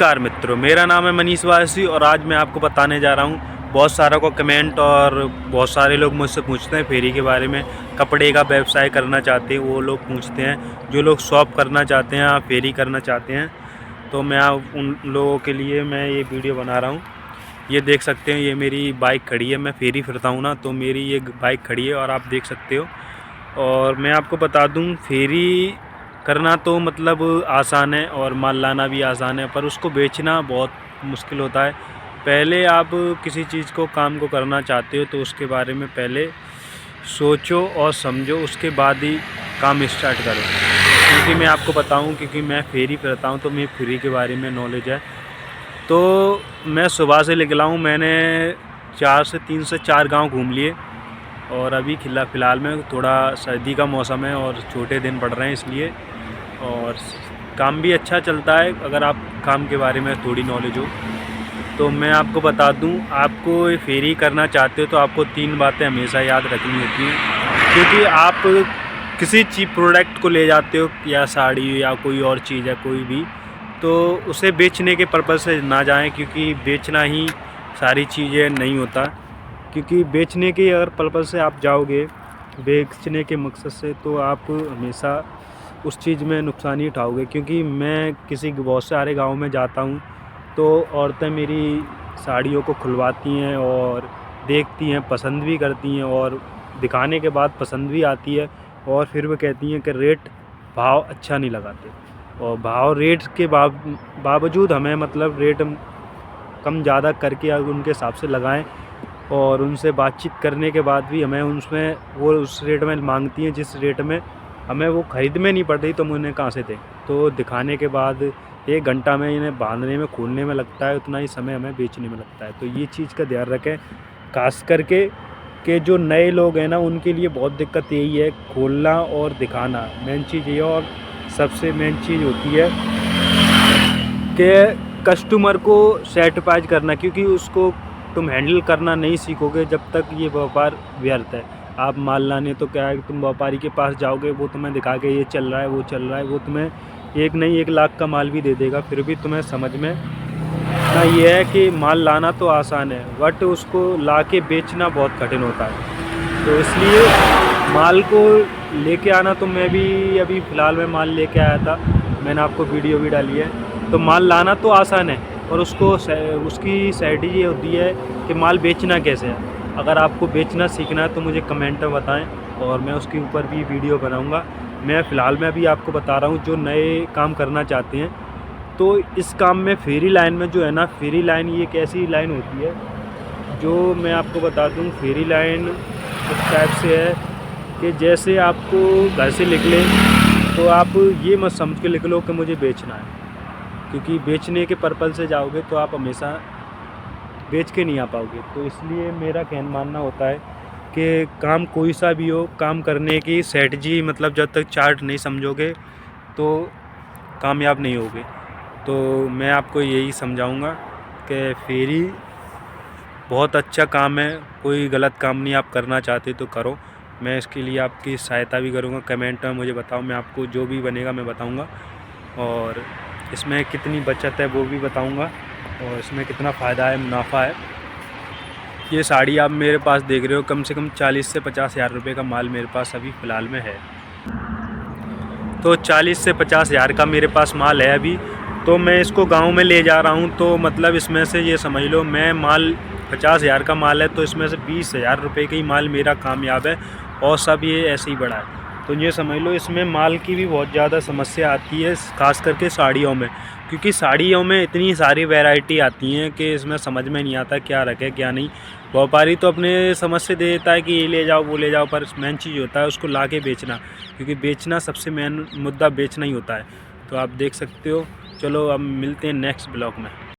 नमस्कार मित्रों, मेरा नाम है मनीष वासी और आज मैं आपको बताने जा रहा हूँ। बहुत सारों को कमेंट और बहुत सारे लोग मुझसे पूछते हैं फेरी के बारे में। कपड़े का व्यवसाय करना चाहते हैं वो लोग पूछते हैं, जो लोग शॉप करना चाहते हैं, फेरी करना चाहते हैं। तो मैं उन लोगों के लिए मैं ये वीडियो बना रहा हूँ। ये देख सकते हैं, ये मेरी बाइक खड़ी है। मैं फेरी फिरता हूँ ना, तो मेरी ये बाइक खड़ी है और आप देख सकते हो। और मैं आपको बता दूँ, फेरी करना तो मतलब आसान है और माल लाना भी आसान है, पर उसको बेचना बहुत मुश्किल होता है। पहले आप किसी चीज़ को काम को करना चाहते हो तो उसके बारे में पहले सोचो और समझो, उसके बाद ही काम स्टार्ट करो। क्योंकि मैं आपको बताऊं, क्योंकि मैं फेरी करता हूं तो मैं फेरी के बारे में नॉलेज है। तो मैं सुबह से निकला हूं, मैंने 3 से 4 गांव घूम लिए। और अभी फ़िलहाल में थोड़ा सर्दी का मौसम है और छोटे दिन पड़ रहे हैं इसलिए। और काम भी अच्छा चलता है अगर आप काम के बारे में थोड़ी नॉलेज हो। तो मैं आपको बता दूं, आपको ये फेरी करना चाहते हो तो आपको 3 बातें हमेशा याद रखनी होती हैं। क्योंकि आप किसी चीज़ प्रोडक्ट को ले जाते हो, या साड़ी या कोई और चीज़ है कोई भी, तो उसे बेचने के पर्पज़ से ना जाएं, क्योंकि बेचना ही सारी चीज़ें नहीं होता। क्योंकि बेचने के अगर पर्पज़ से आप जाओगे, बेचने के मकसद से, तो आप हमेशा उस चीज़ में नुकसान ही उठाओगे। क्योंकि मैं बहुत सारे गाँव में जाता हूँ तो औरतें मेरी साड़ियों को खुलवाती हैं और देखती हैं, पसंद भी करती हैं, और दिखाने के बाद पसंद भी आती है। और फिर वो कहती हैं कि भाव अच्छा नहीं लगाते। और रेट के बावजूद हमें मतलब रेट कम ज़्यादा करके अगर उनके हिसाब से लगाएं, और उनसे बातचीत करने के बाद भी हमें उसमें वो उस रेट में मांगती हैं जिस रेट में हमें वो ख़रीद में नहीं पड़ रही, तो हम उन्हें कहाँ से दें। तो दिखाने के बाद 1 घंटा में इन्हें बांधने में खोलने में लगता है, उतना ही समय हमें बेचने में लगता है। तो ये चीज़ का ध्यान रखें, खास करके कि जो नए लोग हैं ना, उनके लिए बहुत दिक्कत यही है, खोलना और दिखाना मेन चीज़ ये है। और सबसे मेन चीज़ होती है कि कस्टमर को सेटिस्फाई करना, क्योंकि उसको तुम हैंडल करना नहीं सीखोगे जब तक ये व्यापार व्यर्थ है। आप माल लाने तो क्या है कि तुम व्यापारी के पास जाओगे, वो तुम्हें दिखा के ये चल रहा है वो चल रहा है, वो तुम्हें 1 नहीं 1 लाख का माल भी दे देगा, फिर भी तुम्हें समझ में ना ये है कि माल लाना तो आसान है, बट उसको ला के बेचना बहुत कठिन होता है। तो इसलिए माल को लेके आना, तो मैं भी अभी फ़िलहाल में माल लेके आया था, मैंने आपको वीडियो भी डाली है। तो माल लाना तो आसान है, और उसकी स्ट्रैटेजी ये होती है कि माल बेचना कैसे है। अगर आपको बेचना सीखना है तो मुझे कमेंट में बताएं, और मैं उसके ऊपर भी वीडियो बनाऊंगा। मैं फ़िलहाल में अभी आपको बता रहा हूँ, जो नए काम करना चाहते हैं तो इस काम में फेरी लाइन में जो है ना, फेरी लाइन ये एक ऐसी लाइन होती है जो मैं आपको बता दूँ। फेरी लाइन इस टाइप से है कि जैसे आपको घर से निकले तो आप ये मत समझ के निकलो कि मुझे बेचना है, क्योंकि बेचने के पर्पज़ से जाओगे तो आप हमेशा बेच के नहीं आ पाओगे। तो इसलिए मेरा मानना होता है कि काम कोई सा भी हो, काम करने की स्ट्रैटेजी मतलब जब तक चार्ट नहीं समझोगे तो कामयाब नहीं होगे। तो मैं आपको यही समझाऊंगा कि फेरी बहुत अच्छा काम है, कोई गलत काम नहीं। आप करना चाहते तो करो, मैं इसके लिए आपकी सहायता भी करूंगा। कमेंट में मुझे बताओ, मैं आपको जो भी बनेगा मैं बताऊंगा। और इसमें कितनी बचत है वो भी बताऊंगा, और इसमें कितना फ़ायदा है, मुनाफा है। ये साड़ी आप मेरे पास देख रहे हो, कम से कम 40 से 50 हज़ार रुपये का माल मेरे पास अभी फ़िलहाल में है। तो 40 से 50 हज़ार का मेरे पास माल है अभी। तो मैं इसको गांव में ले जा रहा हूं, तो मतलब इसमें से ये समझ लो, मैं माल 50 हज़ार का माल है तो इसमें से 20 हज़ार रुपये का ही माल मेरा कामयाब है, और सब ये ऐसे ही बढ़ा है। तो ये समझ लो, इसमें माल की भी बहुत ज़्यादा समस्या आती है, ख़ास करके साड़ियों में। क्योंकि साड़ियों में इतनी सारी वैरायटी आती हैं कि इसमें समझ में नहीं आता क्या रखे क्या नहीं। व्यापारी तो अपने समझ से दे देता है कि ये ले जाओ वो ले जाओ, पर मेन चीज़ होता है उसको ला के बेचना, क्योंकि बेचना सबसे मेन मुद्दा बेचना ही होता है। तो आप देख सकते हो। चलो अब मिलते हैं नेक्स्ट ब्लॉग में।